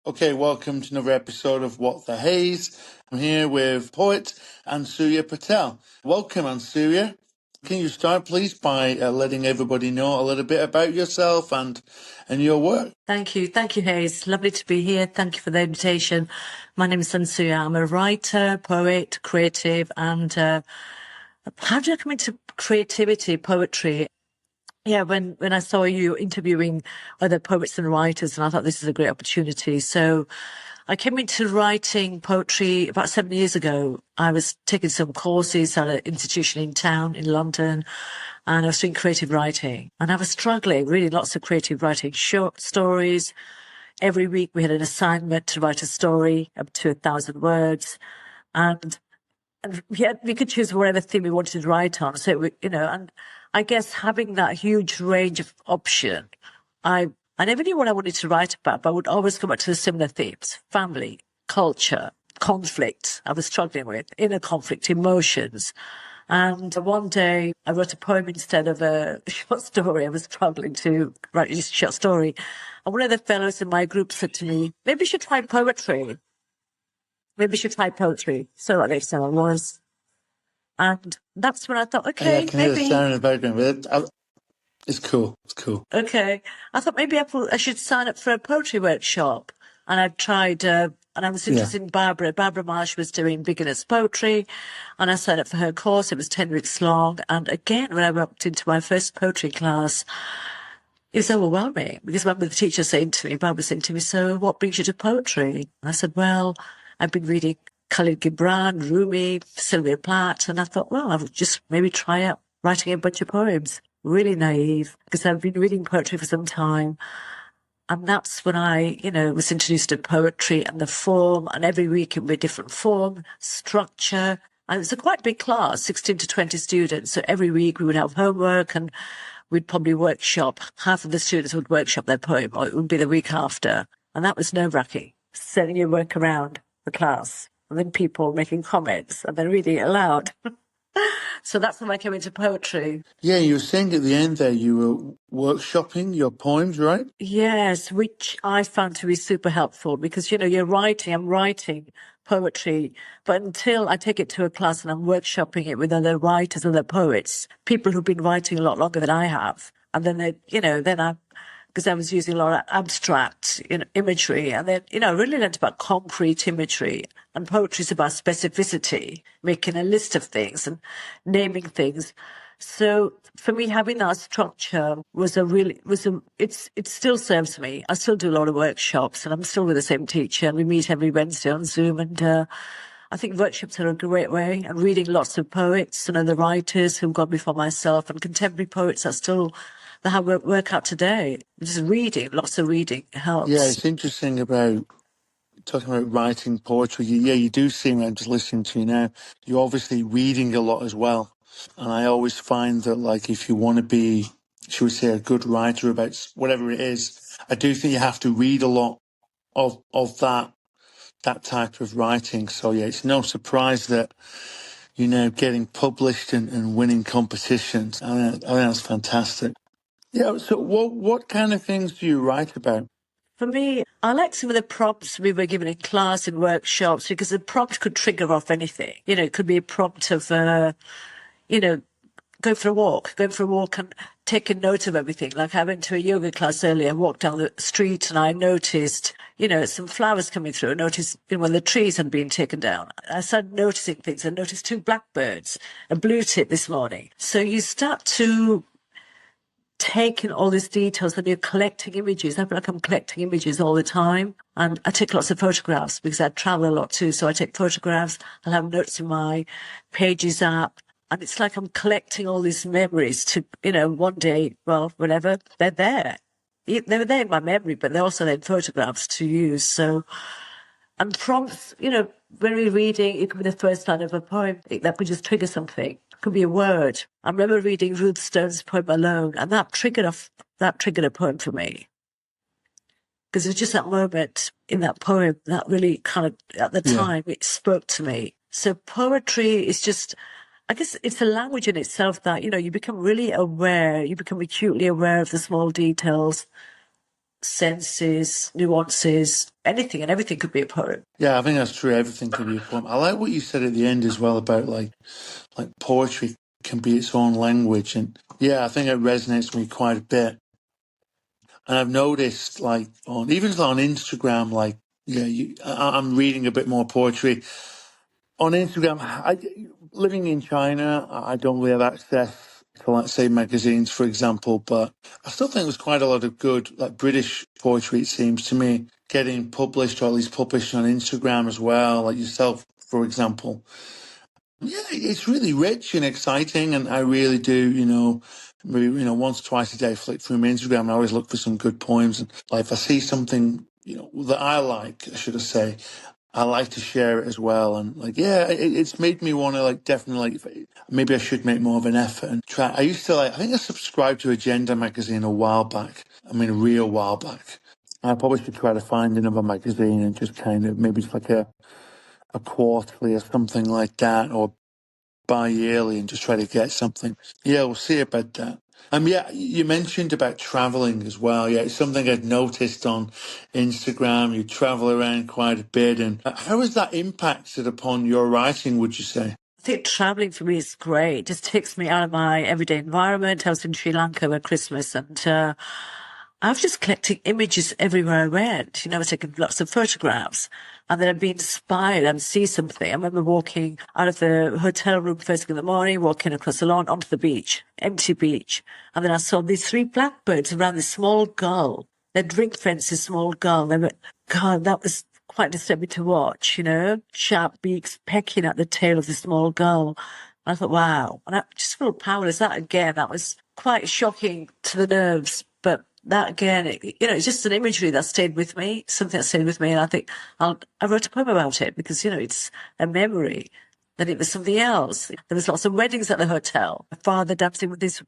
Okay, welcome to another episode of What the Haze. I'm here with poet Ansuya Patel. Welcome, Ansuya. Can you start, please, by letting everybody know a little bit about yourself and your work? Thank you, Hayes. Lovely to be here. Thank you for the invitation. My name is Ansuya. I'm a writer, poet, creative, and how did I come into creativity, poetry? Yeah, when I saw you interviewing other poets and writers, and I thought this is a great opportunity. So I came into writing poetry about 7 years ago. I was taking some courses at an institution in town in London, and I was doing creative writing. And I was struggling, reading lots of creative writing, short stories. Every week we had an assignment to write a story up to 1,000 words. And we could choose whatever theme we wanted to write on. So, and I guess having that huge range of option, I never knew what I wanted to write about, but I would always come back to the similar themes: family, culture, conflict. I was struggling with inner conflict, emotions. And one day I wrote a poem instead of a short story. I was struggling to write a short story. And one of the fellows in my group said to me, maybe you should try poetry. Maybe you should try poetry. So like they said I was. And that's when I thought, okay, I can hear the sound in the background, but it's cool. It's cool. Okay. I thought maybe I should sign up for a poetry workshop. And I tried, and I was interested in Barbara. Barbara Marsh was doing beginner's poetry, and I signed up for her course. It was 10 weeks long. And again, when I walked into my first poetry class, it was overwhelming because I remember the teacher saying to me, Barbara saying to me, so what brings you to poetry? And I said, well, I've been reading Khalil Gibran, Rumi, Sylvia Plath, and I thought, well, I would just maybe try out writing a bunch of poems. Really naive, because I've been reading poetry for some time. And that's when I, was introduced to poetry and the form, and every week it would be a different form, structure. And it was a quite big class, 16 to 20 students. So every week we would have homework and we'd probably workshop. Half of the students would workshop their poem, or it would be the week after. And that was nerve-wracking, setting your work around the class, and then people making comments, and then reading it aloud. So that's when I came into poetry. Yeah, you were saying at the end there you were workshopping your poems, right? Yes, which I found to be super helpful because, I'm writing poetry, but until I take it to a class and I'm workshopping it with other writers, other poets, people who've been writing a lot longer than I have, and then because I was using a lot of abstract, imagery, and then, I really learned about concrete imagery, and poetry is about specificity, making a list of things and naming things. So for me, having that structure it still serves me. I still do a lot of workshops, and I'm still with the same teacher, and we meet every Wednesday on Zoom, and I think workshops are a great way. I'm reading lots of poets and other writers who've gone before myself, and contemporary poets are still that work out today. Just reading, lots of reading helps. Yeah, it's interesting about talking about writing poetry. Yeah, you do seem, I'm just listening to you now, you're obviously reading a lot as well. And I always find that, like, if you want to be, should we say, a good writer about whatever it is, I do think you have to read a lot of that type of writing. So yeah, it's no surprise that getting published and winning competitions. I think that's fantastic. Yeah. So what kind of things do you write about? For me, I like some of the prompts we were given in class and workshops because the prompt could trigger off anything. It could be a prompt of, go for a walk and take a note of everything. Like I went to a yoga class earlier, walked down the street and I noticed, some flowers coming through. I noticed when the trees had been taken down. I started noticing things. I noticed 2 blackbirds, a blue tit this morning. So you start to take in all these details and you're collecting images. I feel like I'm collecting images all the time. And I take lots of photographs because I travel a lot too. So I take photographs. I'll have notes in my Pages app. And it's like I'm collecting all these memories to, one day, well, whenever, they're there. They were there in my memory, but they're also there in photographs to use. So, and prompts, when we're reading, it could be the first line of a poem that could just trigger something. It could be a word. I remember reading Ruth Stone's poem Alone, and that triggered a poem for me. Because it was just that moment in that poem that really kind of, at the time, it spoke to me. So poetry is just, I guess it's a language in itself that, you become really aware, you become acutely aware of the small details senses, nuances, anything and everything could be a poem. Yeah, I think that's true. Everything can be a poem. I like what you said at the end as well about like poetry can be its own language, and yeah, I think it resonates with me quite a bit. And I've noticed, like, even on Instagram, like, yeah, I'm reading a bit more poetry on Instagram. Living in China, I don't really have access to, let's say, magazines, for example, but I still think there's quite a lot of good, like, British poetry, it seems to me, getting published, or at least published on Instagram as well, like yourself, for example. Yeah, it's really rich and exciting, and I really do, maybe once or twice a day flick through my Instagram, and I always look for some good poems. And like if I see something, that I like, should I say, I like to share it as well. And like, yeah, it's made me want to like definitely maybe I should make more of an effort and try. I used to I think I subscribed to Agenda magazine a while back. I mean, a real while back. I probably should try to find another magazine and just kind of maybe just like a quarterly or something like that, or bi-yearly, and just try to get something. Yeah, we'll see about that. Yeah, you mentioned about traveling as well. Yeah, it's something I'd noticed on Instagram. You travel around quite a bit, and how has that impacted upon your writing, would you say? I think traveling for me is great. It just takes me out of my everyday environment. I was in Sri Lanka over Christmas, and I was just collecting images everywhere I went. I was taking lots of photographs, and then I'd be inspired and see something. I remember walking out of the hotel room first thing in the morning, walking across the lawn onto the beach, empty beach, and then I saw these three blackbirds around this small gull. They'd ring fence this small gull. They were, God, that was quite disturbing to watch, sharp beaks pecking at the tail of the small gull. And I thought, wow. And I just felt powerless. That was quite shocking to the nerves. But that again, it's just an imagery that stayed with me, something that stayed with me. And I think I wrote a poem about it because, it's a memory. Then it was something else. There was lots of weddings at the hotel. My father dancing with his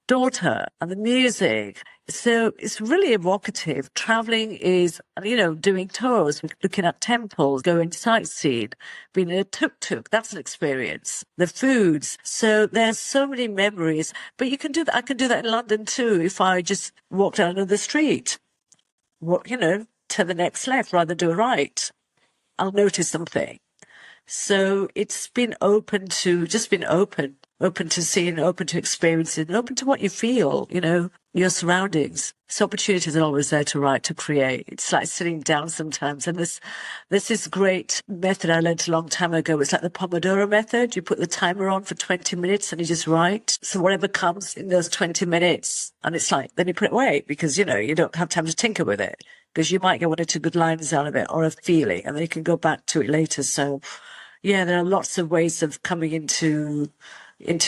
daughter and the music. So it's really evocative. Traveling is, doing tours, looking at temples, going sightseeing, being in a tuk-tuk. That's an experience. The foods. So there's so many memories, but you can do that. I can do that in London too. If I just walk down another street, to the next left rather than do a right, I'll notice something. So it's been open to seeing, open to experiencing, and open to what you feel, your surroundings. So opportunities are always there to write, to create. It's like sitting down sometimes. And there's this great method I learned a long time ago. It's like the Pomodoro method. You put the timer on for 20 minutes and you just write. So whatever comes in those 20 minutes, and it's like, then you put it away because, you don't have time to tinker with it because you might get one or two good lines out of it or a feeling, and then you can go back to it later. So yeah, there are lots of ways of coming into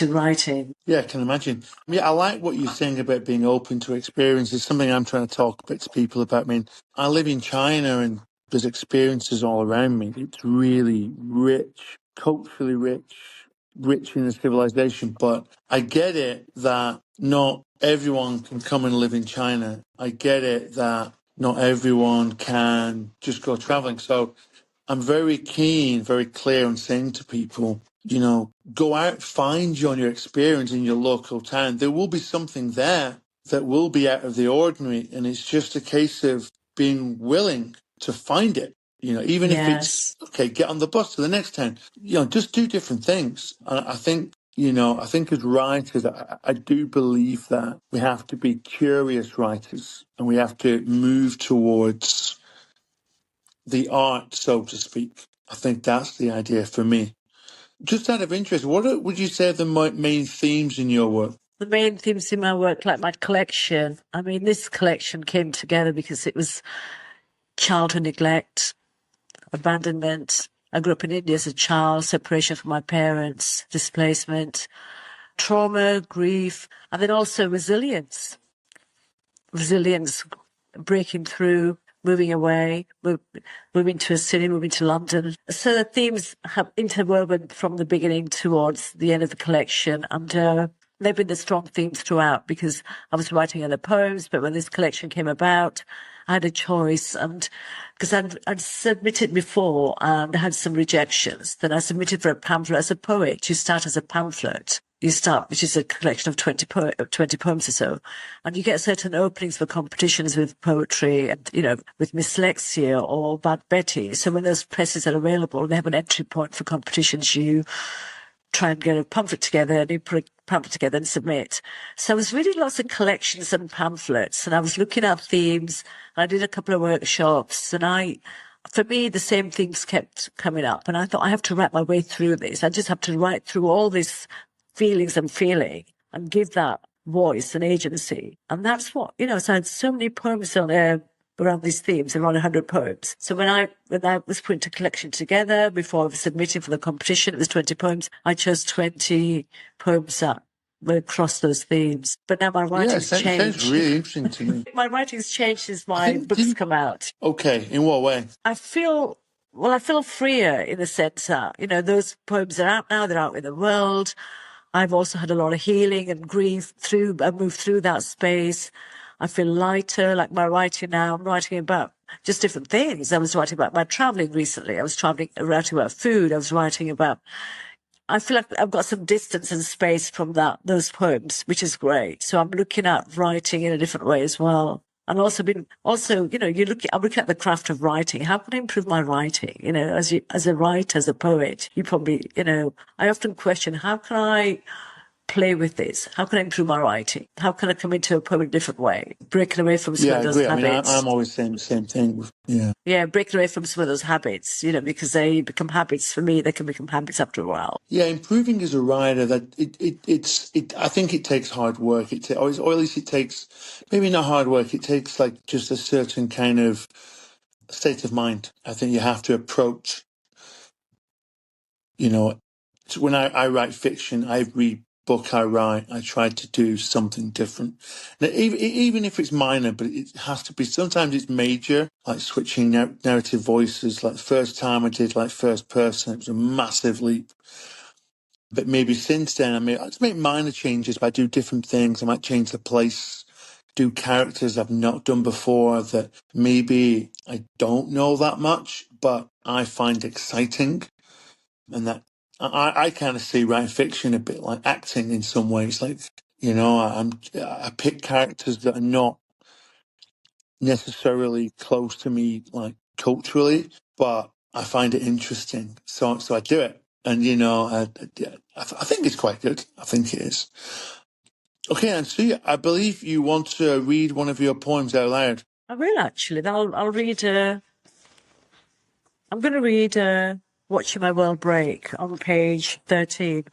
writing. Yeah, I can imagine. Yeah, I like what you're saying about being open to experience. It's something I'm trying to talk a bit to people about. I mean, I live in China and there's experiences all around me. It's really rich, culturally rich in the civilization. But I get it that not everyone can come and live in China. I get it that not everyone can just go traveling. So I'm very keen, very clear on saying to people, go out, find your experience in your local town. There will be something there that will be out of the ordinary. And it's just a case of being willing to find it. Even if it's, okay, get on the bus to the next town, just do different things. And I think, as writers, I do believe that we have to be curious writers and we have to move towards the art, so to speak. I think that's the idea for me. Just out of interest, what would you say are the main themes in your work? The main themes in my work, like my collection. I mean, this collection came together because it was childhood neglect, abandonment. I grew up in India as a child, separation from my parents, displacement, trauma, grief, and then also resilience. Resilience, breaking through, moving away, moving to a city, moving to London. So the themes have interwoven from the beginning towards the end of the collection, and they've been the strong themes throughout because I was writing other poems, but when this collection came about, I had a choice, and because I'd submitted before and I had some rejections, then I submitted for a pamphlet as a poet. You start as a pamphlet. you start, which is a collection of 20 poems or so, and you get certain openings for competitions with poetry and, with dyslexia or Bad Betty. So when those presses are available, they have an entry point for competitions. You try and get a pamphlet together, and you put a pamphlet together and submit. So I was reading lots of collections and pamphlets, and I was looking at themes, and I did a couple of workshops, and for me, the same things kept coming up. And I thought, I have to write my way through this. I just have to write through all these feelings I'm feeling and give that voice and agency. And that's what, so I had so many poems on there around these themes, around 100 poems. So when I was putting a collection together before I was submitting for the competition, it was 20 poems. I chose 20 poems that were across those themes. But now my writing's it sounds changed. really interesting to me. My writing's changed since my books come out. Okay, in what way? I feel freer in the sense that, those poems are out now, they're out in the world. I've also had a lot of healing and grief I moved through that space. I feel lighter, like my writing now. I'm writing about just different things. I was writing about my traveling recently. I was writing about food. I feel like I've got some distance and space from those poems, which is great. So I'm looking at writing in a different way as well. And I'm looking at the craft of writing. How can I improve my writing? As a writer, as a poet, you probably, I often question, how can I play with this? How can I improve my writing? How can I come into a poem in a different way? Breaking away from some of those habits. I mean, I'm always saying the same thing. Yeah, breaking away from some of those habits, because they become habits for me. They can become habits after a while. Yeah, improving as a writer, I think it takes hard work. Or at least it takes, maybe not hard work. It takes like just a certain kind of state of mind. I think you have to approach, when I write fiction, every book I write, I try to do something different. Now, even if it's minor, but it has to be, sometimes it's major, like switching narrative voices. Like the first time I did like first person, it was a massive leap. But maybe since then, I just make minor changes, but I do different things. I might change the place, do characters I've not done before that maybe I don't know that much, but I find exciting. And that I kind of see writing fiction a bit like acting in some ways. Like, I pick characters that are not necessarily close to me, like culturally, but I find it interesting. So I do it. And, I think it's quite good. I think it is. Okay, Ansuya, I believe you want to read one of your poems out loud. I will actually. I'll read. I'm going to read Watching My World Break on page 13.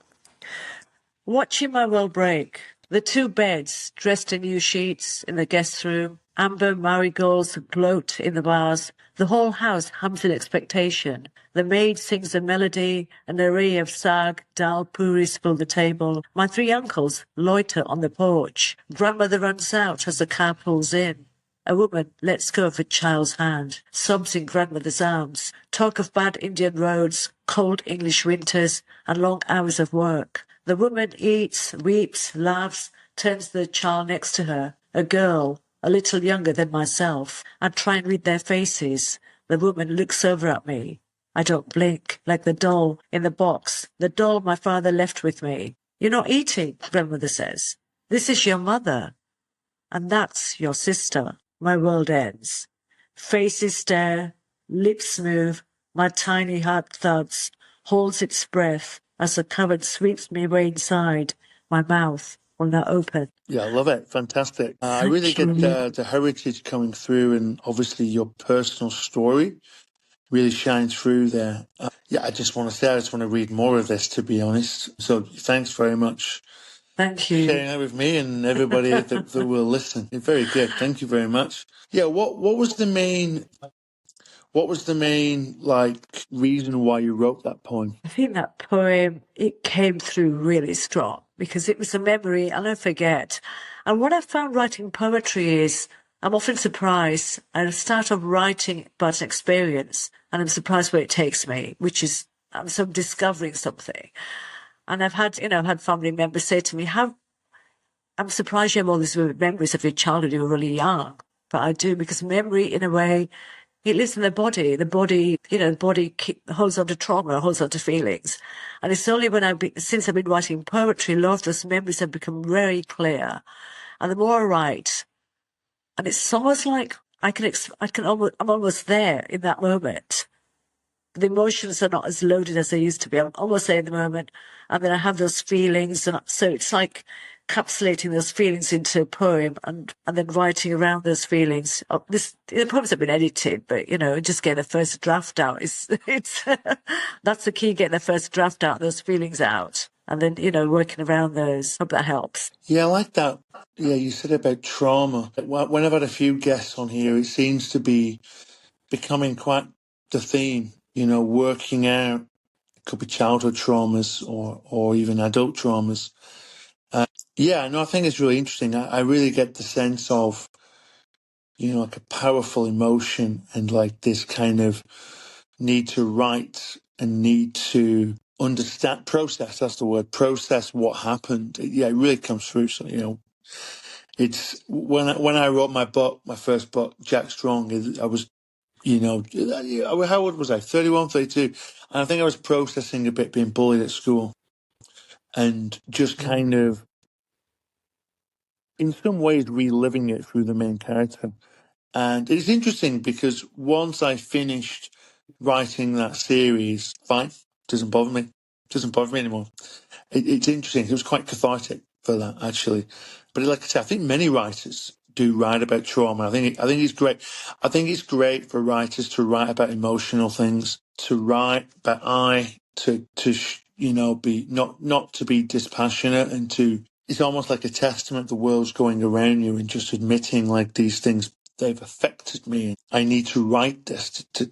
Watching my world break. The two beds, dressed in new sheets, in the guest room. Amber marigolds gloat in the bars. The whole house hums in expectation. The maid sings a melody. An array of sag, dal, puris fill the table. My three uncles loiter on the porch. Grandmother runs out as the car pulls in. A woman lets go of a child's hand, sobs in grandmother's arms. Talk of bad Indian roads, cold English winters, and long hours of work. The woman eats, weeps, laughs, turns to the child next to her, a girl, a little younger than myself. I try and read their faces. The woman looks over at me. I don't blink, like the doll in the box, the doll my father left with me. You're not eating, grandmother says. This is your mother. And that's your sister. My world ends. Faces stare, lips move, my tiny heart thuds, holds its breath as the cupboard sweeps me way inside. My mouth will not open. Yeah, I love it. Fantastic. I really get the heritage coming through, and obviously your personal story really shines through there. I just want to read more of this, to be honest. So thanks very much. Thank you. Sharing that with me and everybody that will listen. Very good. Thank you very much. Yeah, what was the main like reason why you wrote that poem? I think that poem, it came through really strong because it was a memory I'll never forget. And what I found writing poetry is I'm often surprised. I start off writing about an experience and I'm surprised where it takes me, which is I'm discovering something. And I've had family members say to me, I'm surprised you have all these vivid memories of your childhood. You were really young. But I do, because memory, in a way, It lives in the body. The body, the body holds on to trauma, holds on to feelings. And it's only since I've been writing poetry, a lot of those memories have become very clear. And the more I write, and it's almost like I'm almost there in that moment. The emotions are not as loaded as they used to be. I'm almost there in the moment. And then I have those feelings. And so it's like encapsulating those feelings into a poem and then writing around those feelings. The poems have been edited, but, just getting the first draft out it's that's the key, getting the first draft out, those feelings out. And then, working around those. Hope that helps. Yeah, I like that. Yeah, you said about trauma. When I've had a few guests on here, it seems to be becoming quite the theme, working out. It could be childhood traumas or even adult traumas. Yeah, no, I think it's really interesting. I really get the sense of, like a powerful emotion and like this kind of need to write and need to understand, process, that's the word, process what happened. Yeah, it really comes through. So, it's when I wrote my first book, Jack Strong, I was, how old was I? 31, 32. And I think I was processing a bit being bullied at school and just kind of, in some ways, reliving it through the main character. And it's interesting because once I finished writing that series, fine, doesn't bother me anymore. It's interesting. It was quite cathartic for that, actually. But like I said, I think many writers do write about trauma. I think it's great. I think it's great for writers to write about emotional things, to write about be not to be dispassionate and to. It's almost like a testament the world's going around you and just admitting like these things, they've affected me. I need to write this to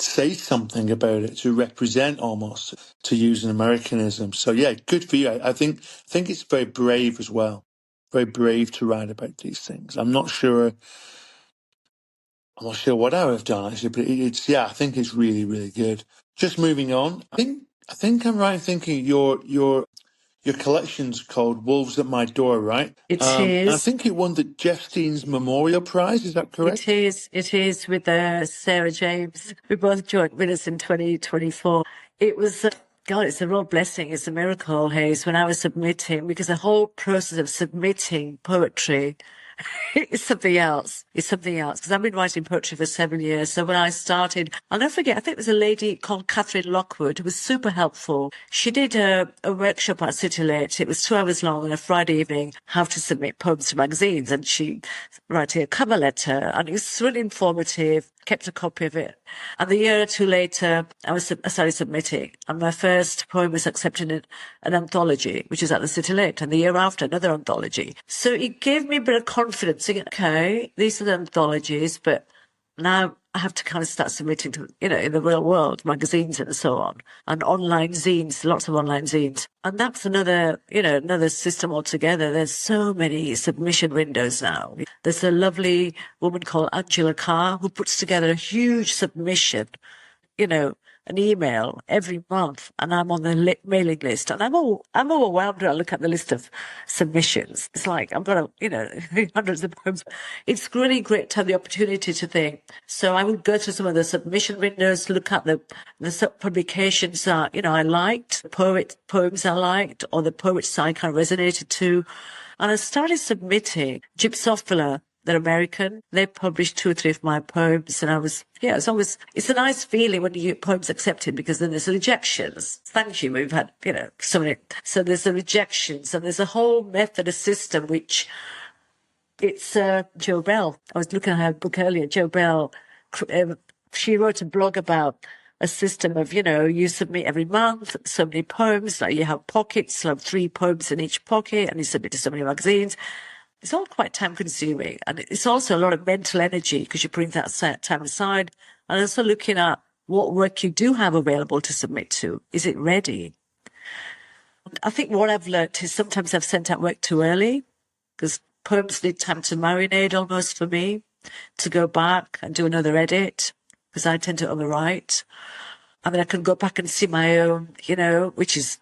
say something about it, to represent almost, to use an Americanism. So yeah, good for you. I think it's very brave as well. Very brave to write about these things. I'm not sure what I would have done actually, but I think it's really, really good. Just moving on. I think I'm right in thinking your collection's called Wolves at My Door, right? It And I is. think it won the Geoff Stevens Memorial Prize. Is that correct? It is with Sarah James. We both joined winners in 2024. It was, God, it's a real blessing. It's a miracle, Hayes, when I was submitting, because the whole process of submitting poetry it's something else. It's something else. Because I've been writing poetry for 7 years. So when I started, I'll never forget, I think it was a lady called Catherine Lockwood who was super helpful. She did a workshop at City Late. It was 2 hours long on a Friday evening, how to submit poems to magazines. And she wrote a cover letter. And it was really informative. Kept a copy of it. And the year or two later, I started submitting. And my first poem was accepted in an anthology, which is at the City Late. And the year after, another anthology. So it gave me a bit of confidence. Okay, these are the anthologies, but now I have to kind of start submitting to, in the real world, magazines and so on, and online zines, lots of online zines. And that's another system altogether. There's so many submission windows now. There's a lovely woman called Angela Carr who puts together a huge submission, an email every month, and I'm on the mailing list, and I'm overwhelmed when I look at the list of submissions. It's like I've got hundreds of poems. It's really great to have the opportunity to think. So I would go through some of the submission windows, look at the publications that I liked, the poems I liked, or the poets I kind of resonated to, and I started submitting. Gypsophila, they're American. They published 2 or 3 of my poems, and it's a nice feeling when you get poems accepted, because then there's rejections. Thank you. We've had, so many. So there's the rejections, and there's a whole method, a system, which it's, Jo Bell. I was looking at her book earlier. Jo Bell, she wrote a blog about a system of, you submit every month so many poems, like you have pockets, like 3 poems in each pocket, and you submit to so many magazines. It's all quite time consuming, and it's also a lot of mental energy because you bring that time aside, and also looking at what work you do have available to submit to. Is it ready? I think what I've learned is sometimes I've sent out work too early because poems need time to marinate almost for me, to go back and do another edit, because I tend to overwrite. I mean, I can go back and see my own, which is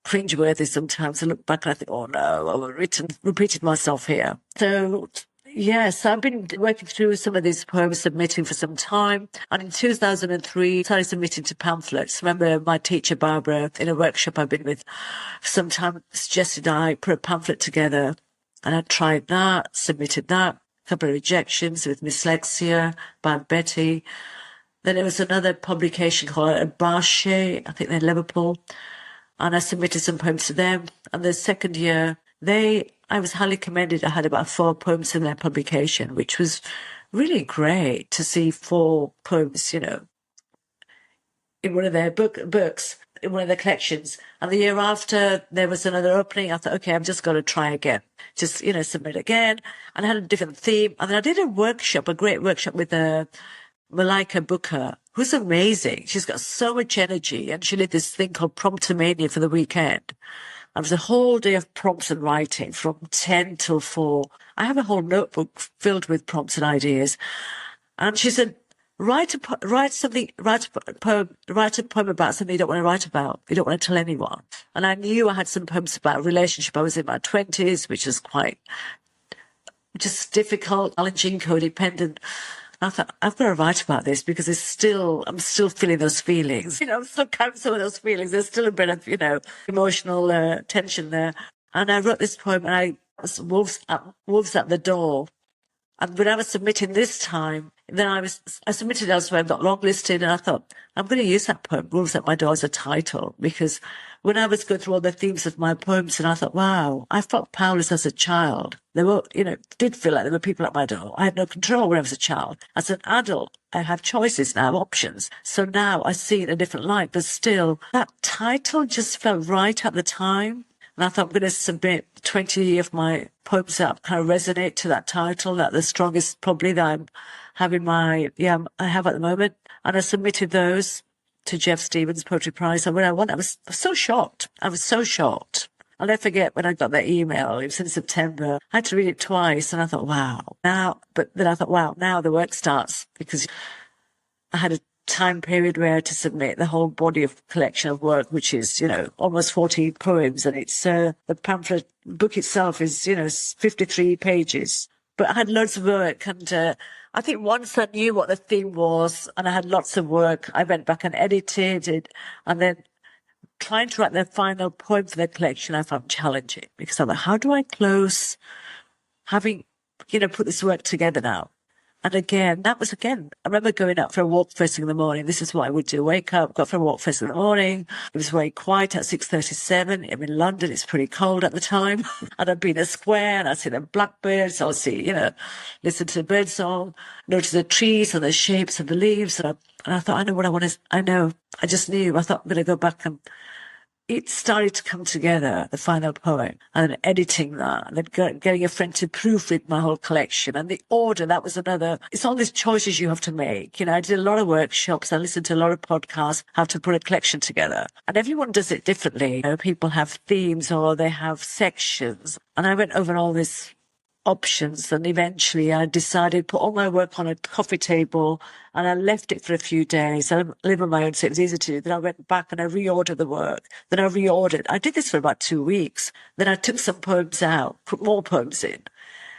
cringeworthy sometimes. I look back and I think, oh no, I've repeated myself here. So Yes, I've been working through some of these poems, submitting for some time. And in 2003, I started submitting to pamphlets. Remember my teacher, Barbara, in a workshop I've been with for some time, suggested I put a pamphlet together. And I tried that, submitted that, a couple of rejections with Dyslexia, Bad Betty. Then there was another publication called Barshe, I think they're in Liverpool. And I submitted some poems to them. And the second year, I was highly commended. I had about 4 poems in their publication, which was really great to see 4 poems, in one of their books, in one of their collections. And the year after, there was another opening. I thought, okay, I've just got to try again. Just, submit again. And I had a different theme. And then I did a great workshop with Malika Booker, who's amazing. She's got so much energy, and she did this thing called Promptomania for the weekend. It was a whole day of prompts and writing from 10 till 4. I have a whole notebook filled with prompts and ideas. And she said, write a poem about something you don't want to write about. You don't want to tell anyone. And I knew I had some poems about a relationship. I was in my 20s, which is quite just difficult, challenging, codependent. I thought, I've got to write about this because I'm still feeling those feelings. I'm still carrying some of those feelings. There's still a bit of, emotional tension there. And I wrote this poem, and I was wolves at the door. And when I was submitting this time, then I submitted elsewhere, got longlisted, and I thought, I'm going to use that poem, Wolves at My Door, as a title, because when I was going through all the themes of my poems, and I thought, wow, I felt powerless as a child. There were, did feel like there were people at my door. I had no control when I was a child. As an adult, I have choices now, options. So now I see it in a different light, but still, that title just felt right at the time. And I thought, I'm going to submit 20 of my poems that kind of resonate to that title, that the strongest probably that I have at the moment. And I submitted those to Geoff Stevens Poetry Prize. And when I won, I was so shocked. I was so shocked. I'll never forget when I got that email. It was in September. I had to read it twice, and I thought, wow. Now the work starts, because I had a time period where to submit the whole body of collection of work, which is, almost 40 poems. And it's, the pamphlet book itself is, 53 pages. But I had loads of work, and I think once I knew what the theme was, and I had lots of work, I went back and edited it, and then trying to write the final poem for the collection I found challenging, because I thought, how do I close having, put this work together now? And I remember going out for a walk first thing in the morning. This is what I would do. Wake up, go for a walk first thing in the morning. It was very quiet at 6:37. I'm in London. It's pretty cold at the time. And I'd be in a square, and I'd see the blackbirds. I'll see, listen to the bird song, notice the trees and the shapes of the leaves. And I thought, I know what I want to, I just knew. I thought, I'm going to go back, and it started to come together, the final poem, and then editing that, and then getting a friend to proofread my whole collection. And the order, that was another, it's all these choices you have to make. I did a lot of workshops, I listened to a lot of podcasts, how to put a collection together. And everyone does it differently. People have themes, or they have sections. And I went over all these options, and eventually I decided put all my work on a coffee table, and I left it for a few days. I live on my own, so it was easy to do. Then I went back and I reordered the work. Then I reordered. I did this for about 2 weeks. Then I took some poems out, put more poems in.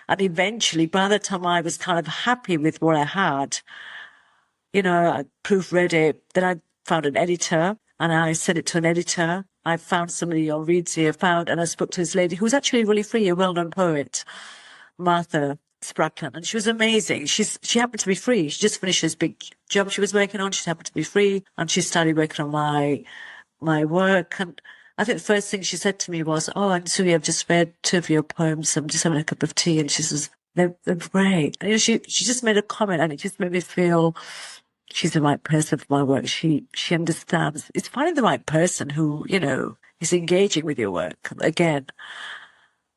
And eventually, by the time I was kind of happy with what I had, I proofread it. Then I found an editor, and I sent it to an editor. I found somebody on Reads here, and I spoke to this lady who's actually really free, a well-known poet, Martha Sprackland, and she was amazing. She happened to be free. She just finished this big job she was working on. She happened to be free, and she started working on my work. And I think the first thing she said to me was, "Oh, Ansuya, I've just read 2 of your poems. I'm just having a cup of tea." And she says, "They're great." And she just made a comment, and it just made me feel she's the right person for my work. She understands. It's finding the right person who is engaging with your work again.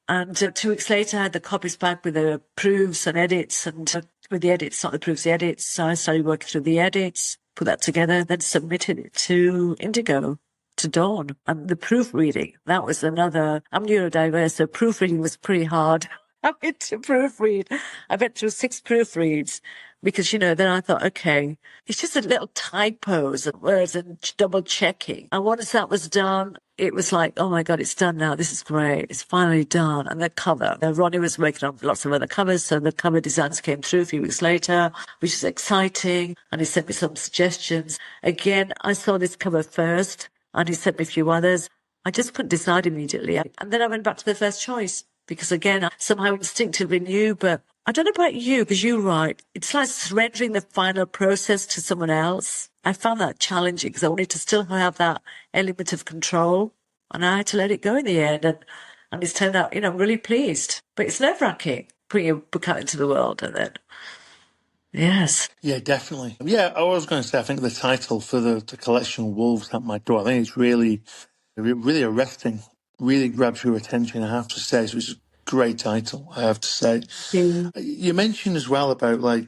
And 2 weeks later, I had the copies back with the proofs and edits, and with the edits, not the proofs, the edits. So I started working through the edits, put that together, then submitted it to Indigo, to Dawn. And the proofreading, that was another, I'm neurodiverse, so proofreading was pretty hard. I went to proofread. I went through 6 proofreads because, then I thought, okay, it's just a little typos and words and double checking. And once that was done, it was like, oh my God, it's done now. This is great. It's finally done. And the cover, Ronnie was working on lots of other covers. So the cover designs came through a few weeks later, which is exciting. And he sent me some suggestions. Again, I saw this cover first and he sent me a few others. I just couldn't decide immediately. And then I went back to the first choice because again, I somehow instinctively knew, but I don't know about you, because you're right. It's like surrendering the final process to someone else. I found that challenging because I wanted to still have that element of control, and I had to let it go in the end. And it's turned out, I'm really pleased. But it's nerve-wracking putting your book out into the world, and then, yes. Yeah, definitely. Yeah, I was going to say, I think the title for the collection, Wolves at My Door, I think it's really, really arresting, really grabs your attention, I have to say. So it's a great title, I have to say. Yeah. You mentioned as well about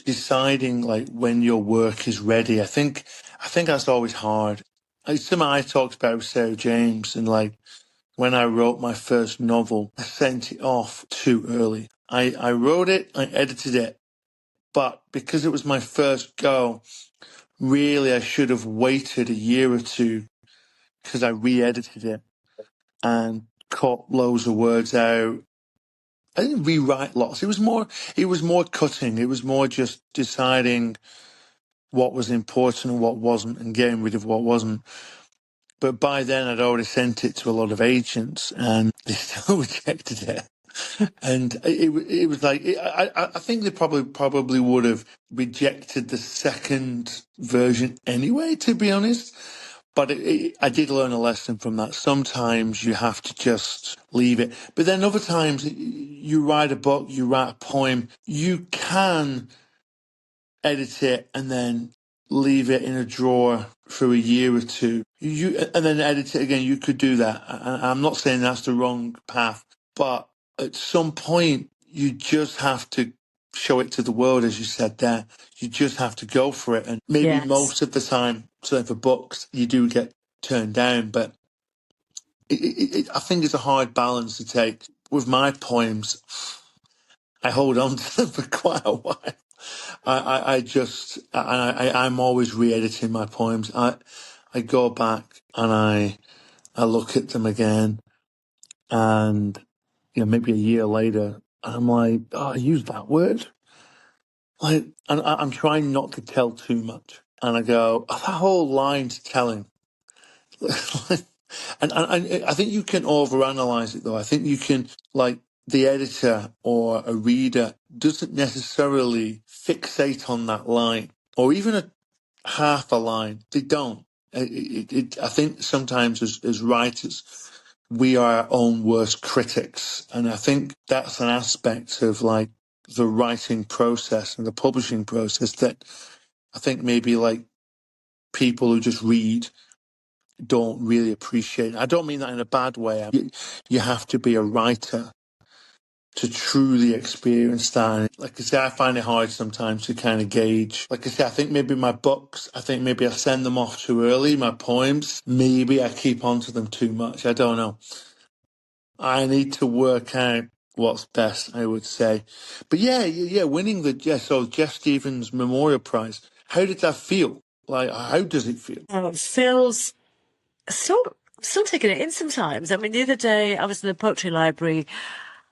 deciding when your work is ready. I think that's always hard. It's something I talked about with Sarah James, and when I wrote my first novel, I sent it off too early. I wrote it, I edited it, but because it was my first go, really I should have waited a year or two because I re-edited it and cut loads of words out. I didn't rewrite lots. It was more cutting. It was more just deciding what was important and what wasn't and getting rid of what wasn't. But by then I'd already sent it to a lot of agents and they still rejected it. And it was like, I think they probably would have rejected the second version anyway, to be honest. But I did learn a lesson from that. Sometimes you have to just leave it. But then other times you write a book, you write a poem, you can edit it and then leave it in a drawer for a year or two. And then edit it again. You could do that. I'm not saying that's the wrong path, but at some point you just have to show it to the world, as you said there. You just have to go for it. And maybe Yes. most of the time, certainly for books, you do get turned down, but I think it's a hard balance to take. With my poems, I hold on to them for quite a while. I'm always re-editing my poems. I go back and I look at them again, and maybe a year later, I'm like, oh, I used that word. And I'm trying not to tell too much, and I go, oh, that whole line's telling. And I think you can overanalyze it, though. I think you can, the editor or a reader doesn't necessarily fixate on that line or even a half a line. They don't. I think sometimes as writers, we are our own worst critics. And I think that's an aspect of the writing process and the publishing process that I think maybe people who just read don't really appreciate. I don't mean that in a bad way. You have to be a writer to truly experience that. And like I say, I find it hard sometimes to kind of gauge. Like I say, I think maybe my books, I send them off too early. My poems, maybe I keep on to them too much. I don't know. I need to work out what's best, I would say. But yeah, winning the Geoff Stevens Memorial Prize. How did that feel? How does it feel? It feels still taking it in sometimes. I mean, the other day I was in the poetry library.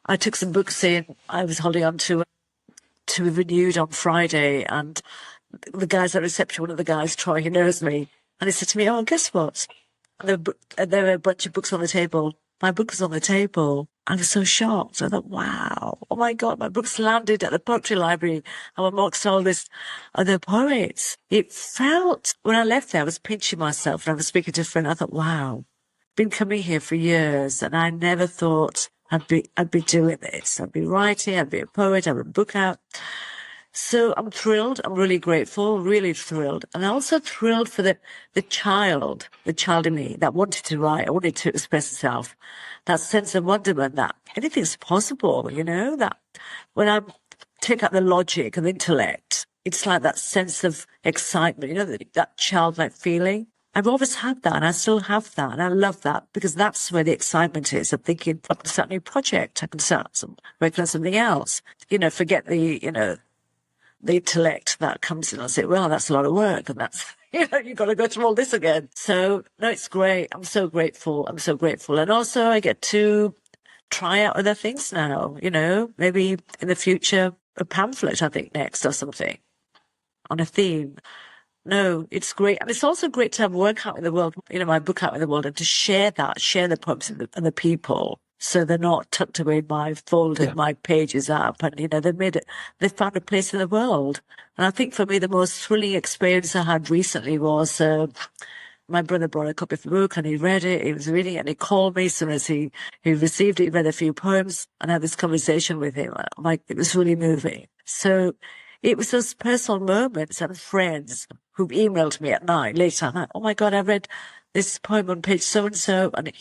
I took some books in. I was holding on to be renewed on Friday, and the guys at reception, one of the guys, Troy, he knows me, and he said to me, "Oh, guess what? There were a bunch of books on the table. My book was on the table." I was so shocked. I thought, wow, oh my God, my book's landed at the poetry library. I'm amongst all this other poets. It felt, when I left there, I was pinching myself and I was speaking to a friend. I thought, wow, been coming here for years and I never thought I'd be doing this. I'd be writing, I'd be a poet, I'd have a book out. So I'm thrilled. I'm really grateful, really thrilled. And I'm also thrilled for the child in me that wanted to write, I wanted to express itself. That sense of wonderment that anything's possible, that when I take out the logic and the intellect, it's like that sense of excitement, that childlike feeling. I've always had that and I still have that. And I love that because that's where the excitement is of thinking, I can start a new project. I can start working on something else, forget the, the intellect that comes in and say, well, that's a lot of work, and that's, you've got to go through all this again. So no, it's great. I'm so grateful. And also I get to try out other things now, maybe in the future, a pamphlet, I think, next or something on a theme. No, it's great. And it's also great to have work out in the world, my book out in the world, and to share the poems and the people. So they're not tucked away in my folder, my pages up, and, they've found a place in the world. And I think for me, the most thrilling experience I had recently was, my brother brought a copy of the book and he read it. He was reading it and he called me as soon as he received it. He read a few poems and I had this conversation with him. It was really moving. So it was those personal moments and friends who emailed me at night, late at night. Oh my God, I read this poem on page so-and-so. And,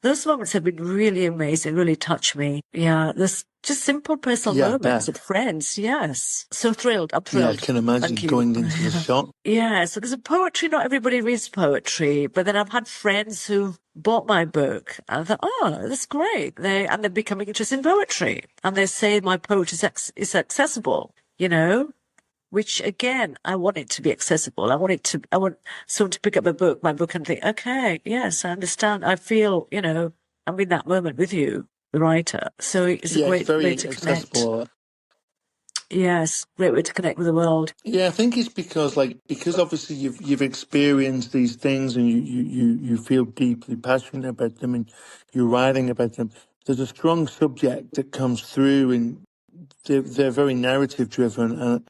those moments have been really amazing, really touched me. Yeah, there's just simple personal moments with friends. Yes. So thrilled. I'm thrilled. Yeah, I can imagine going into the shop. Yeah, so there's a poetry, not everybody reads poetry, but then I've had friends who bought my book and I thought, oh, that's great. They're becoming interested in poetry. And they say my poetry is accessible, which again, I want it to be accessible. I want someone to pick up my book and think, okay, yes, I understand. I feel, I'm in that moment with you, the writer. So it's a great way to accessible. connect. Yes, great way to connect with the world. Yeah, I think it's because obviously you've experienced these things and you feel deeply passionate about them and you're writing about them. There's a strong subject that comes through and they're very narrative driven, and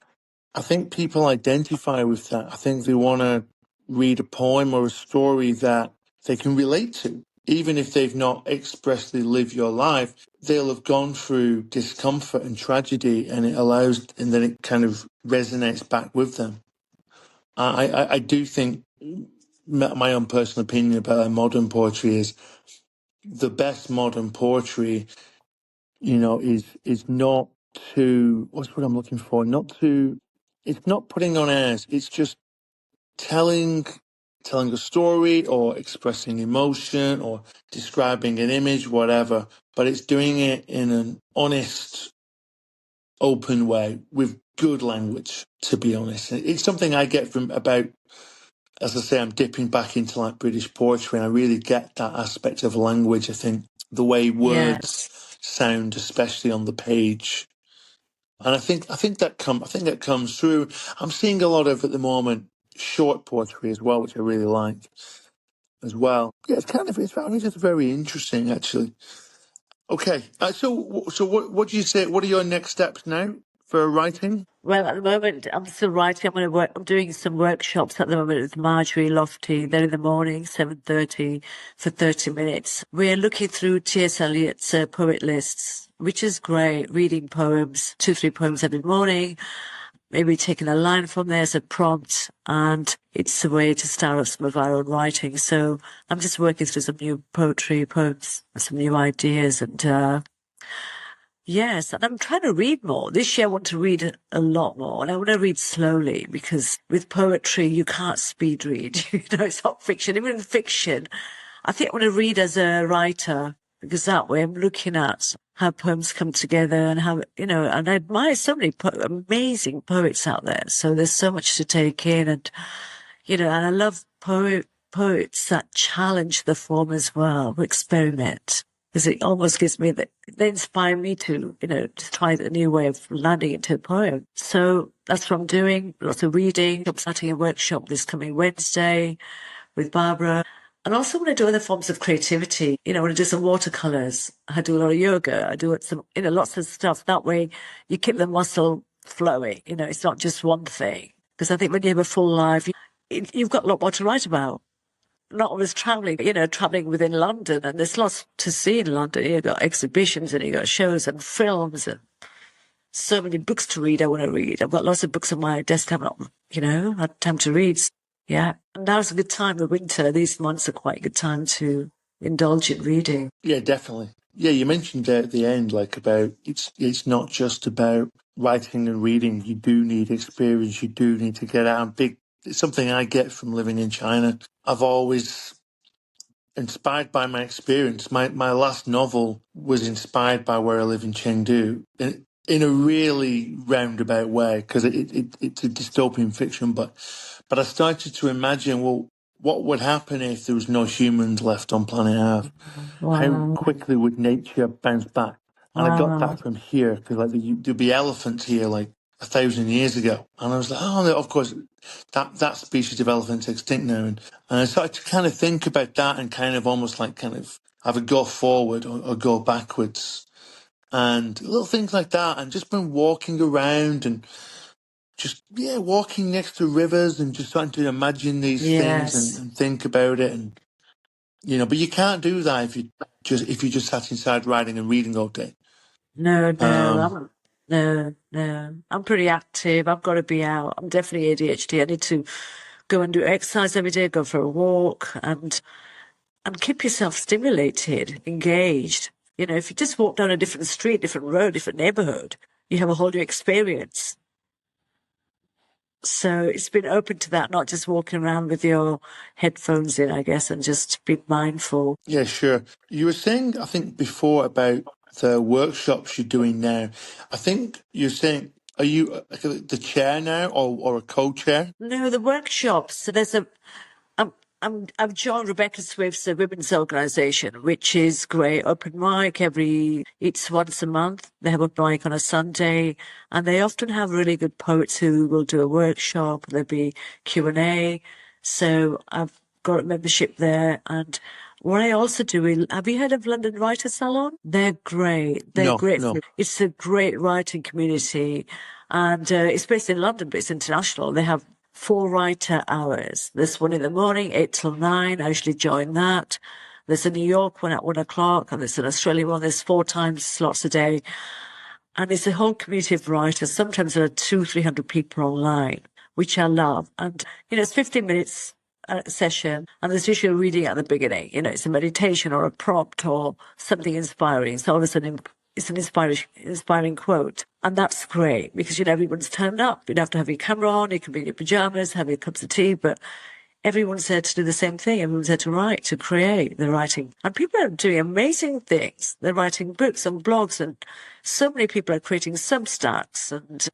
I think people identify with that. I think they want to read a poem or a story that they can relate to. Even if they've not expressly lived your life, they'll have gone through discomfort and tragedy, and then it kind of resonates back with them. I do think my own personal opinion about modern poetry is the best modern poetry, is not what's what I'm looking for? It's not putting on airs. It's just telling a story or expressing emotion or describing an image, whatever, but it's doing it in an honest, open way with good language, to be honest. It's something I get as I say, I'm dipping back into British poetry and I really get that aspect of language. I think the way words sound, especially on the page. And I think that comes through. I'm seeing a lot of at the moment short poetry as well, which I really like as well. Yeah, it's just very interesting actually. Okay, so what do you say? What are your next steps now for writing? Well, at the moment, I'm still writing. I'm doing some workshops at the moment with Marjorie Lofty. They're in the morning, 7:30 for 30 minutes. We're looking through T.S. Eliot's poet lists, which is great. Reading poems, 2-3 poems every morning. Maybe taking a line from there as a prompt, and it's a way to start off some of our own writing. So I'm just working through some new poems, some new ideas, and yes, and I'm trying to read more. This year I want to read a lot more, and I want to read slowly because with poetry you can't speed read. It's not fiction. Even in fiction, I think I want to read as a writer because that way I'm looking at how poems come together and how, and I admire so many amazing poets out there. So there's so much to take in and I love poets that challenge the form as well, who experiment. Because it almost gives me they inspire me to try a new way of landing into a poem. So that's what I'm doing. Lots of reading. I'm starting a workshop this coming Wednesday with Barbara. And also want to do other forms of creativity. I want to do some watercolors. I do a lot of yoga. I do some, lots of stuff. That way you keep the muscle flowing. It's not just one thing. Because I think when you have a full life, you've got a lot more to write about. Not always traveling, traveling within London, and there's lots to see in London. You've got exhibitions and you've got shows and films and so many books to read. I want to read. I've got lots of books on my desk. I've not, had time to read. Yeah. And now's a good time, the winter. These months are quite a good time to indulge in reading. Yeah, definitely. Yeah, you mentioned there at the end, about it's not just about writing and reading. You do need experience. You do need to get out. It's something I get from living in China. I've always inspired by my experience. My last novel was inspired by where I live in Chengdu. And in a really roundabout way, because it's a dystopian fiction. But I started to imagine, well, what would happen if there was no humans left on planet Earth? How Wow. quickly would nature bounce back? And I got Wow. that from here, because like there'd be elephants here like 1,000 years ago, and I was like, oh, of course, that species of elephant's extinct now, and I started to kind of think about that and kind of almost like kind of have a go forward or go backwards and little things like that, and just been walking around and just walking next to rivers and just starting to imagine these things Yes. and think about it, and but you can't do that if you just sat inside writing and reading all day. No, no, Um, I'm no, no. I'm pretty active. I've got to be out. I'm definitely ADHD. I need to go and do exercise every day, go for a walk, and keep yourself stimulated, engaged. You know, if you just walk down a different street, different road, different neighborhood, you have a whole new experience. So it's been open to that, not just walking around with your headphones in, I guess, and just be mindful. yeah, sure. You were saying, I think, before about the workshops you're doing now. I think you're saying, are you the chair now or a co-chair? No, the workshops. So I'm, I've joined Rebecca Swift's women's organisation, which is great. Open mic it's once a month. They have a mic on a Sunday, and they often have really good poets who will do a workshop. There'll be Q&A. So I've got a membership there. And what I also do, have you heard of London Writer Salon? They're great. They're No, great. no. It's a great writing community, and it's based in London, but it's international. They have 4 writer hours. There's one in the morning, 8 till 9. I usually join that. There's a New York one at 1 o'clock, and there's an Australian one. There's 4 times slots a day. And it's a whole community of writers. Sometimes there are 300 people online, which I love. And, it's 15 minutes session, and there's usually a reading at the beginning. It's a meditation or a prompt or something inspiring. So all of a sudden, it's an inspiring quote. And that's great because, everyone's turned up. You don't have to have your camera on. You can be in your pajamas, have your cups of tea, but everyone's there to do the same thing. Everyone's there to write, to create. They're writing. And people are doing amazing things. They're writing books and blogs, and so many people are creating Substacks, and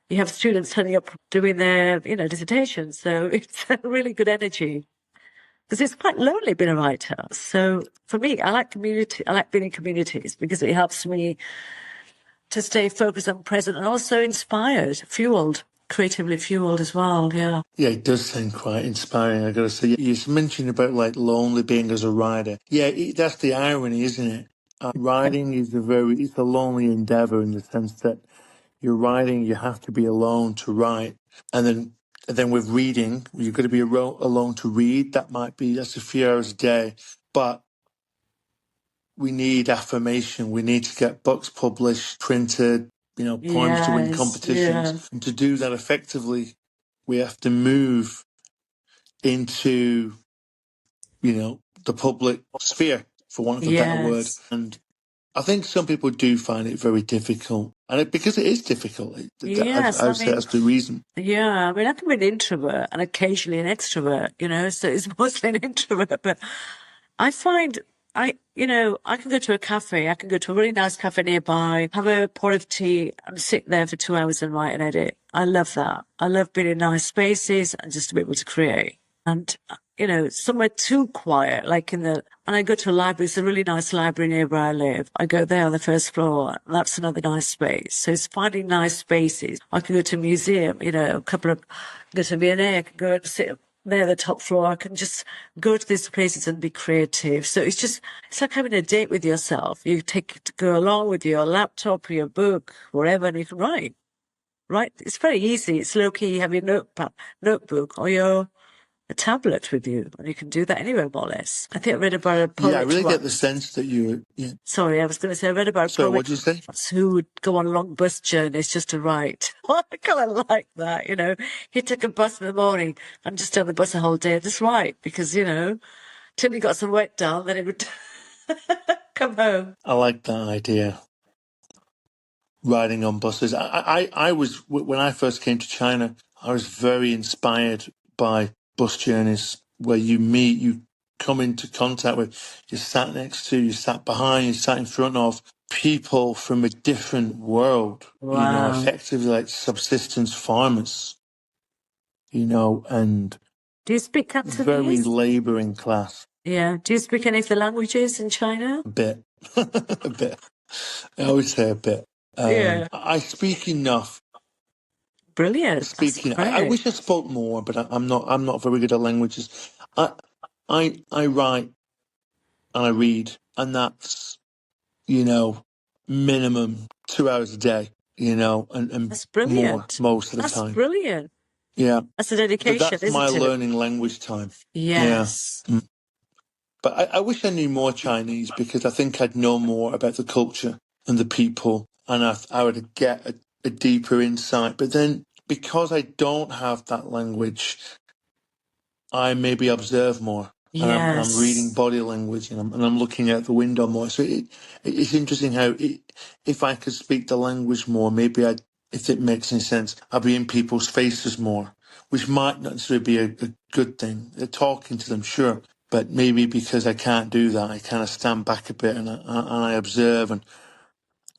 you have students turning up doing their, dissertations. So it's a really good energy because it's quite lonely being a writer. So for me, I like community. I like being in communities because it helps me to stay focused and present and also inspired, fueled, creatively fueled as well. Yeah. Yeah, it does sound quite inspiring, I gotta say. You mentioned about like lonely being as a rider. Yeah, that's the irony, isn't it? Riding is it's a lonely endeavor in the sense that you're riding, you have to be alone to write. And then with reading, you've got to be alone to read. That's a few hours a day. But we need affirmation. We need to get books published, printed, poems to win Yes. Yeah. competitions. And to do that effectively, we have to move into, the public sphere, for want of a better word. Yes. And I think some people do find it very difficult. And because it is difficult, Yes. I I would say mean, that's the reason. yeah. I mean, I can be an introvert and occasionally an extrovert, so it's mostly an introvert, but I find I can go to a cafe. I can go to a really nice cafe nearby, have a pot of tea, and sit there for 2 hours and write and edit. I love that. I love being in nice spaces and just to be able to create. And, somewhere too quiet, and I go to a library. It's a really nice library near where I live. I go there on the first floor. And that's another nice space. So it's finding nice spaces. I can go to a museum, go to V&A. I can go and sit there, the top floor. I can just go to these places and be creative. So it's like having a date with yourself. You go along with your laptop or your book, wherever, and you can write. Right? It's very easy. It's low key. You have your notebook or your a tablet with you, and you can do that anywhere, more or less. I think I read about a Yeah, I poet really get the once. sense that yeah. Sorry, I was going to say I read about a Sorry, what poet did you say? once who would go on long bus journeys just to write. I kind of like that, He took a bus in the morning and just on the bus the whole day and just write because, till he got some work done, then he would come home. I like that idea. Riding on buses. I was, when I first came to China, I was very inspired by bus journeys where you come into contact with, you're sat next to, you sat behind, you sat in front of, people from a different world, Wow. effectively like subsistence farmers, and Do you speak very Cantonese? labouring class. Yeah. Do you speak any of the languages in China? A bit. A bit. I always say a bit. Yeah. I speak enough. Brilliant. That's I great. wish I spoke more, but I'm not. I'm not very good at languages. I I write and I read, and that's minimum 2 hours a day. And That's more brilliant. most of the That's time. brilliant. Yeah, That's a dedication, that's my isn't it? learning language time. Yeah. Yes. But I wish I knew more Chinese because I think I'd know more about the culture and the people, and I would get a deeper insight. But then, because I don't have that language, I maybe observe more, and I'm reading Yes. body language, and I'm looking out the window more. So it's interesting how if I could speak the language more, maybe if it makes any sense, I'd be in people's faces more, which might not necessarily be a good thing. Talking to them, sure, but maybe because I can't do that, I kind of stand back a bit and I observe. And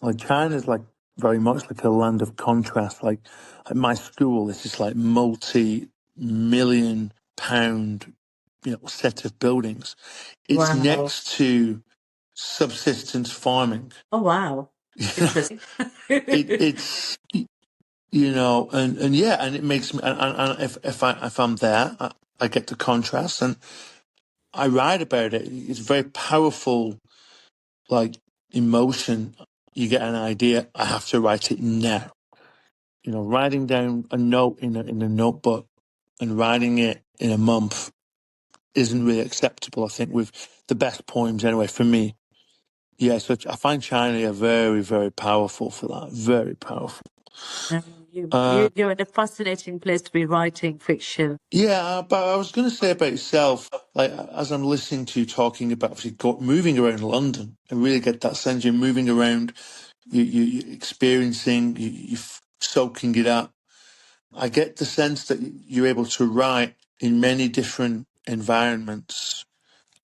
like China's like very much like a land of contrast. Like at my school, this is like multi-million-pound, set of buildings. It's Wow. next to subsistence farming. Oh, wow. Interesting. It's and yeah, and it makes me and if I'm there, I get the contrast and I write about it. It's very powerful, like emotion. You get an idea. I have to write it now. Writing down a note in a notebook and writing it in a month isn't really acceptable. I think with the best poems, anyway, for me. Yeah, so I find China very, very powerful for that. Very powerful. You're in a fascinating place to be writing fiction. Yeah, but I was going to say about yourself, like as I'm listening to you talking about obviously moving around London, I really get that sense you're moving around, you're experiencing, you're soaking it up. I get the sense that you're able to write in many different environments,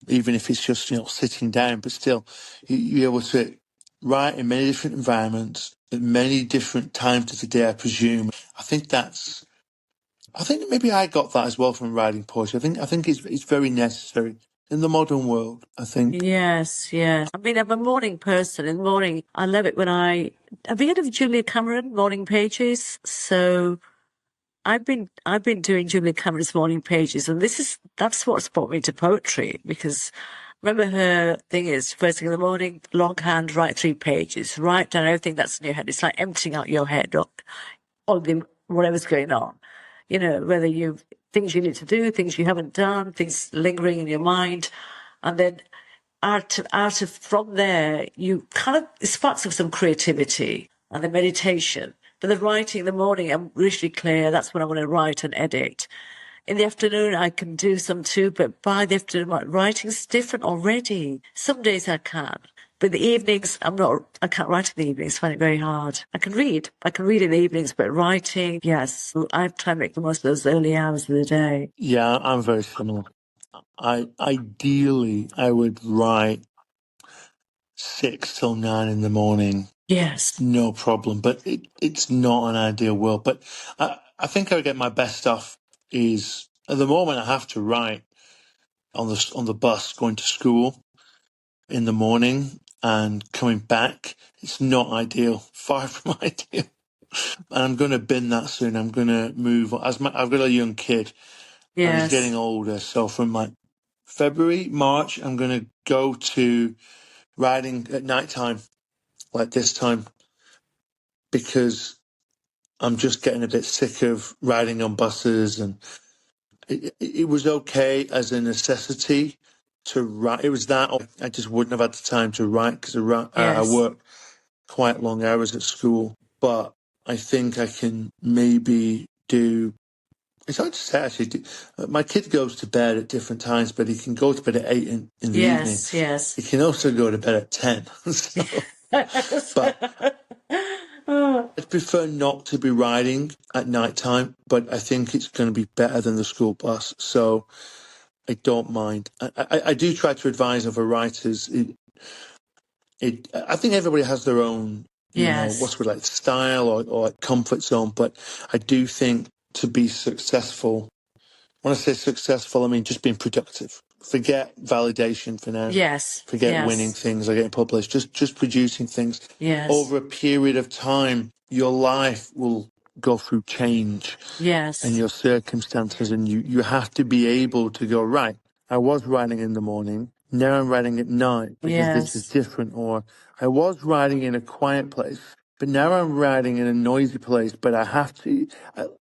even if it's just sitting down, but still you're able to write in many different environments at many different times of the day. I presume. I think maybe I got that as well from writing poetry. I think it's very necessary in the modern world. I think. Yes, yes. I mean, I'm a morning person. In the morning, I love it when have you heard of Julia Cameron, Morning Pages? So I've been doing Julia Cameron's Morning Pages, and that's what's brought me to poetry because remember her thing is first thing in the morning, longhand, write 3 pages, write down everything that's in your head. It's like emptying out your head all the whatever's going on. Whether things you need to do, things you haven't done, things lingering in your mind, and then out of from there, you kind of it sparks of some creativity and the meditation. But the writing in the morning, I'm really clear. That's when I want to write and edit. In the afternoon, I can do some too, but by the afternoon, my writing's different already. Some days I can. But the evenings, I can't write in the evenings. I find it very hard. I can read. I can read in the evenings, but writing, yes. I try and make the most of those early hours of the day. Yeah, I'm very similar. Ideally I would write 6 till 9 in the morning, Yes. no problem. But it's not an ideal world. But I think I would get my best stuff is at the moment I have to write on the bus going to school in the morning and coming back. It's not ideal, far from ideal. And I'm going to bin that soon. I'm going to move on. I've got a young kid and he's getting Yes. older. So from like February, March, I'm going to go to riding at night time, like this time, because I'm just getting a bit sick of riding on buses. And it was okay as a necessity to write. It was that I just wouldn't have had the time to write because I Yes. work quite long hours at school. But I think I can maybe do. It's hard to say actually. My kid goes to bed at different times, but he can go to bed at 8 in the evening. Yes. Yes. He can also go to bed at 10. So, but I'd prefer not to be riding at night time, but I think it's going to be better than the school bus. So I don't mind. I do try to advise other writers. I think everybody has their own, Yes. what's like style or like comfort zone. But I do think to be successful, when I say successful, I mean just being productive. Forget validation for now. Yes. Forget winning Yes. things or getting published. Just producing things. Yes. Over a period of time, your life will go through change and Yes. your circumstances, and you have to be able to go, right, I was writing in the morning, now I'm writing at night because this is Yes. different. Or I was writing in a quiet place, but now I'm writing in a noisy place. But I have to,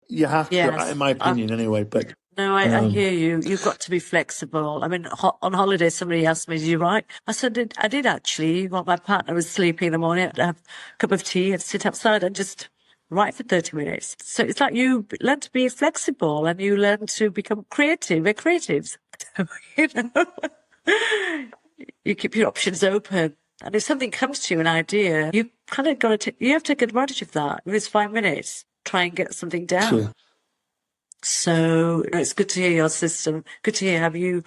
you have to, in Yes. my opinion anyway. But No, I hear you. You've got to be flexible. I mean, on holiday, somebody asked me, "Did you write?" I said, "I did actually." While my partner was sleeping in the morning, I'd have a cup of tea, I'd sit outside and just write for 30 minutes. So it's like you learn to be flexible and you learn to become creative. We're creatives. you know, you keep your options open. And if something comes to you, an idea, you kind of got to, you have to take advantage of that. If it's 5 minutes, try and get something down. so, So it's good to hear your system. Good to hear how you,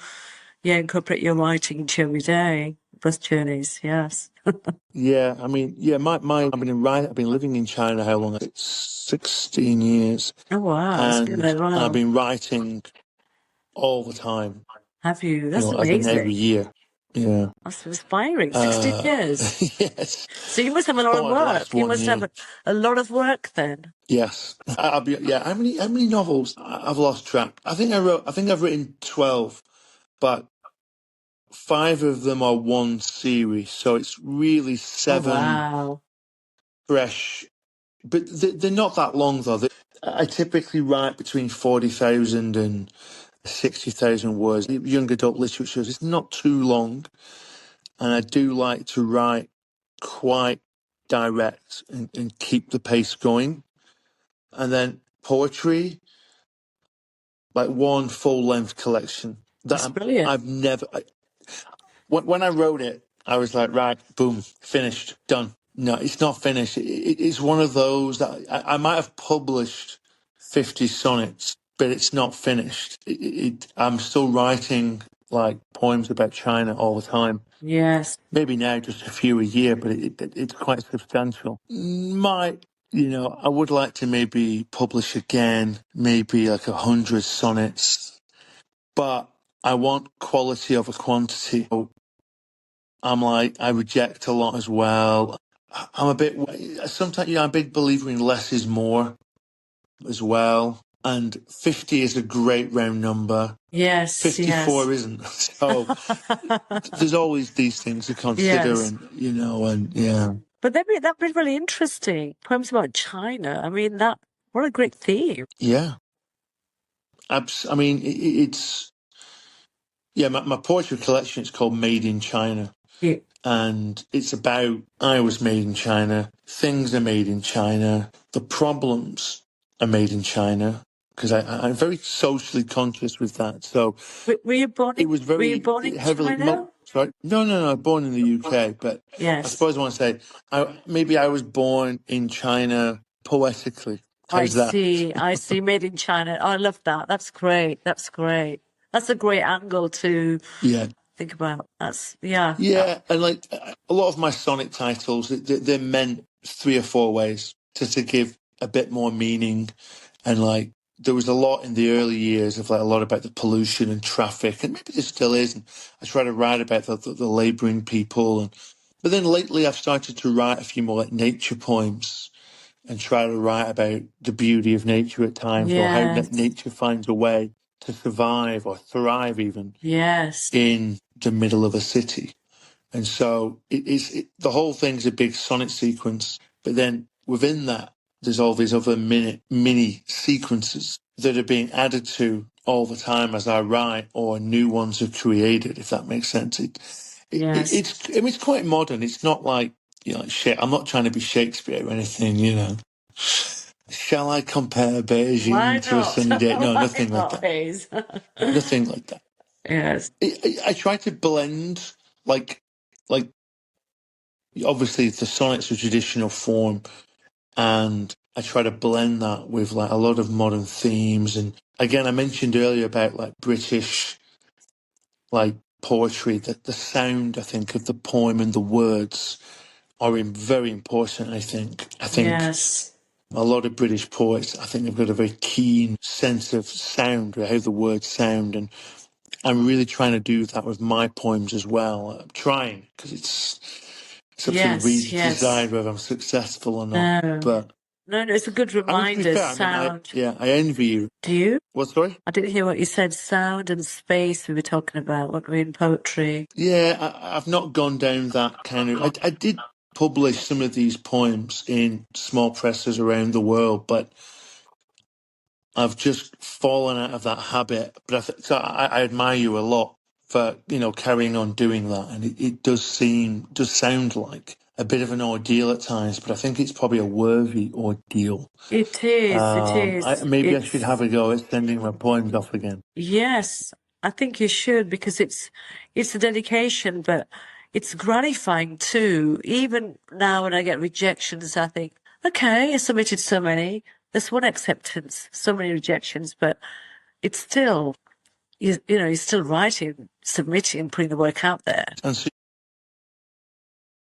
incorporate your writing into every day. Bus journeys, yes. yeah, I mean, yeah, I've been living in China how long? 16 years. Oh wow, it's been And there a I've while. been writing all the time, Have you? That's as in every amazing. year. Yeah. That's inspiring. 16 years. Yes. So you must have a lot of For the last work. You one must year. have a lot of work then. Yes. Yeah. How many novels? I've lost track. I think I've written 12, but 5 of them are one series. So it's really Oh 7 wow. fresh, but they're not that long though. I typically write between 40,000 and 60,000 words. Young adult literature is not too long. And I do like to write quite direct and keep the pace going. And then poetry, like one full length collection that That's brilliant. I've never. When I wrote it, I was like, right, boom, finished, done. No, it's not finished. It's one of those that I might have published 50 sonnets, but it's not finished. I'm still writing like poems about China all the time. Yes. Maybe now just a few a year, but it's quite substantial. I would like to maybe publish again, maybe like 100 sonnets, but I want quality over quantity. So I reject a lot as well. Sometimes, I'm a big believer in less is more as well. And 50 is a great round number. Yes, 54 yes. isn't. So there's always these things to consider Yes. and yeah. But that'd be really interesting. Poems about China. I mean, what a great theme. Yeah. I mean, it's, yeah, my poetry collection is called Made in China. Yeah. And it's about, I was made in China, things are made in China, the problems are made in China, because I'm very socially conscious with that. So Were you born it was were you very born in heavily, China? sorry, no, born in the UK, but I Yes. suppose I want to say, maybe I was born in China poetically. I How's that? see. I see. Made in China. Oh, I love that. That's great. That's great. That's a great angle to Yeah. think about. Yeah. Yeah, and like a lot of my sonnet titles, they're meant 3 or 4 ways to give a bit more meaning. And like there was a lot in the early years of like a lot about the pollution and traffic, and maybe there still is. And I try to write about the labouring people, but then lately I've started to write a few more like nature poems and try to write about the beauty of nature at times, or how Yes. nature finds a way to survive or thrive even Yes. in the middle of a city. And so the whole thing's a big sonnet sequence, but then within that, there's all these other mini sequences that are being added to all the time as I write, or new ones are created, if that makes sense. Yes. I mean, it's quite modern. It's not like, like shit. I'm not trying to be Shakespeare or anything. Shall I compare Why Beijing to a not? sunny day? No, Why nothing like not, that. Hayes? Nothing like that. Yes. I try to blend like obviously the sonnet's a traditional form, and I try to blend that with like a lot of modern themes. And again, I mentioned earlier about like British like poetry, that the sound, I think, of the poem and the words are very important, I think. I think Yes. a lot of British poets, I think they've got a very keen sense of sound, or how the words sound, and I'm really trying to do that with my poems as well. I'm trying, because it's up to the Yes, reader to decide yes. whether I'm successful or not. No. But No, no, it's a good I mean, to be reminder. fair, I mean, Sound. I envy you. Do you? What, sorry? I didn't hear what you said. Sound and space we were talking about, what we in poetry. Yeah, I've not gone down that kind of. I did publish some of these poems in small presses around the world, but I've just fallen out of that habit. But I admire you a lot for carrying on doing that, and it does sound like a bit of an ordeal at times. But I think it's probably a worthy ordeal. It is, it is. Maybe I should have a go at sending my poems off again. Yes, I think you should, because it's a dedication, but it's gratifying too. Even now when I get rejections, I think, okay, I submitted so many. There's one acceptance, so many rejections, but it's still, you're still writing, submitting, putting the work out there. And so